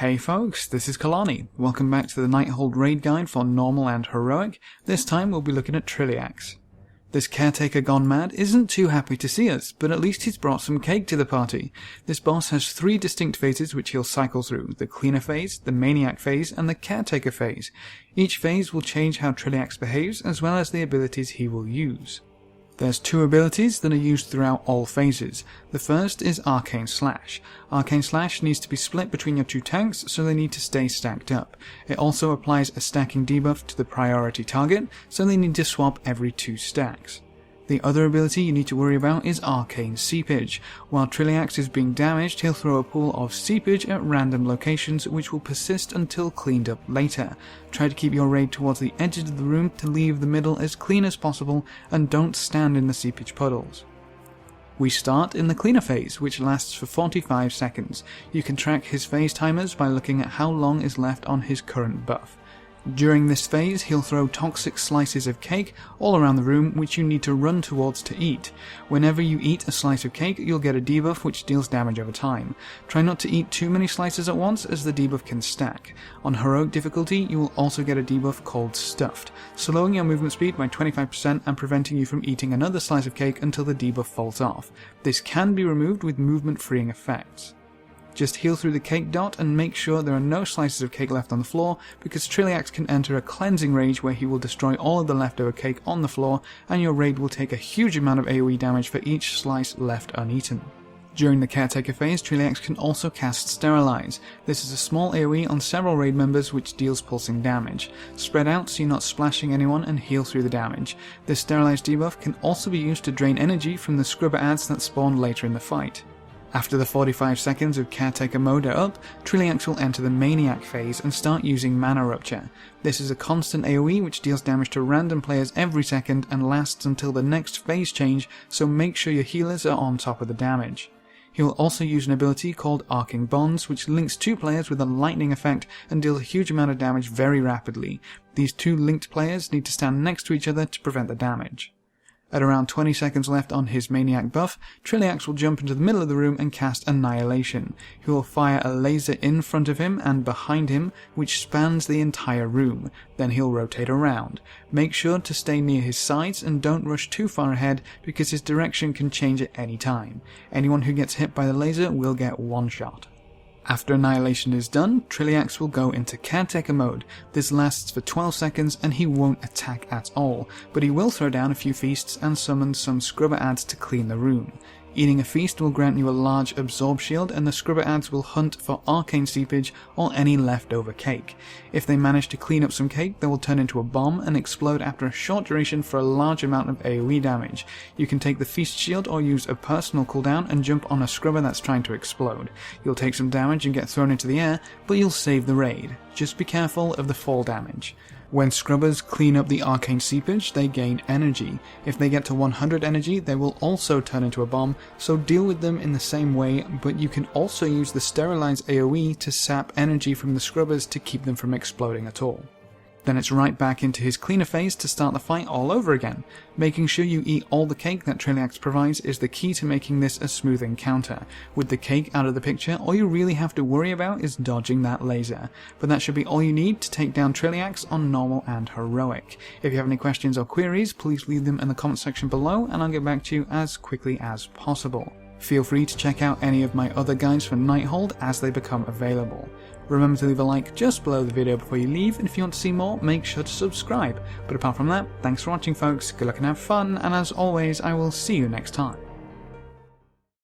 Hey folks, this is Kalani. Welcome back to the Nighthold raid guide for normal and heroic. This time we'll be looking at Trilliax. This Caretaker gone mad isn't too happy to see us, but at least he's brought some cake to the party. This boss has 3 distinct phases which he'll cycle through: the Cleaner phase, the Maniac phase, and the Caretaker phase. Each phase will change how Trilliax behaves, as well as the abilities he will use. There's 2 abilities that are used throughout all phases. The first is Arcane Slash. Arcane Slash needs to be split between your 2 tanks, so they need to stay stacked up. It also applies a stacking debuff to the priority target, so they need to swap every 2 stacks. The other ability you need to worry about is Arcane Seepage. While Trilliax is being damaged, he'll throw a pool of seepage at random locations which will persist until cleaned up later. Try to keep your raid towards the edges of the room to leave the middle as clean as possible, and don't stand in the seepage puddles. We start in the Cleaner phase, which lasts for 45 seconds. You can track his phase timers by looking at how long is left on his current buff. During this phase, he'll throw toxic slices of cake all around the room which you need to run towards to eat. Whenever you eat a slice of cake, you'll get a debuff which deals damage over time. Try not to eat too many slices at once, as the debuff can stack. On heroic difficulty, you will also get a debuff called Stuffed, slowing your movement speed by 25% and preventing you from eating another slice of cake until the debuff falls off. This can be removed with movement freeing effects. Just heal through the cake dot and make sure there are no slices of cake left on the floor, because Trilliax can enter a cleansing rage where he will destroy all of the leftover cake on the floor, and your raid will take a huge amount of AoE damage for each slice left uneaten. During the Caretaker phase, Trilliax can also cast Sterilize. This is a small AoE on several raid members which deals pulsing damage. Spread out so you're not splashing anyone and heal through the damage. This Sterilize debuff can also be used to drain energy from the scrubber adds that spawn later in the fight. After the 45 seconds of Caretaker mode are up, Trilliax will enter the Maniac phase and start using Mana Rupture. This is a constant AoE which deals damage to random players every second and lasts until the next phase change, so make sure your healers are on top of the damage. He will also use an ability called Arcing Bonds, which links 2 players with a lightning effect and deals a huge amount of damage very rapidly. These 2 linked players need to stand next to each other to prevent the damage. At around 20 seconds left on his Maniac buff, Trilliax will jump into the middle of the room and cast Annihilation. He will fire a laser in front of him and behind him, which spans the entire room. Then he'll rotate around. Make sure to stay near his sides and don't rush too far ahead, because his direction can change at any time. Anyone who gets hit by the laser will get one shot. After Annihilation is done, Trilliax will go into Caretaker mode. This lasts for 12 seconds and he won't attack at all, but he will throw down a few feasts and summon some scrubber adds to clean the room. Eating a feast will grant you a large absorb shield, and the scrubber adds will hunt for Arcane Seepage or any leftover cake. If they manage to clean up some cake, they will turn into a bomb and explode after a short duration for a large amount of AoE damage. You can take the feast shield or use a personal cooldown and jump on a scrubber that's trying to explode. You'll take some damage and get thrown into the air, but you'll save the raid. Just be careful of the fall damage. When scrubbers clean up the Arcane Seepage, they gain energy. If they get to 100 energy, they will also turn into a bomb, so deal with them in the same way, but you can also use the Sterilize AoE to sap energy from the scrubbers to keep them from exploding at all. Then it's right back into his Cleaner phase to start the fight all over again. Making sure you eat all the cake that Trilliax provides is the key to making this a smooth encounter. With the cake out of the picture, all you really have to worry about is dodging that laser. But that should be all you need to take down Trilliax on normal and heroic. If you have any questions or queries, please leave them in the comment section below and I'll get back to you as quickly as possible. Feel free to check out any of my other guides for Nighthold as they become available. Remember to leave a like just below the video before you leave, and if you want to see more, make sure to subscribe. But apart from that, thanks for watching folks, good luck and have fun, and as always, I will see you next time.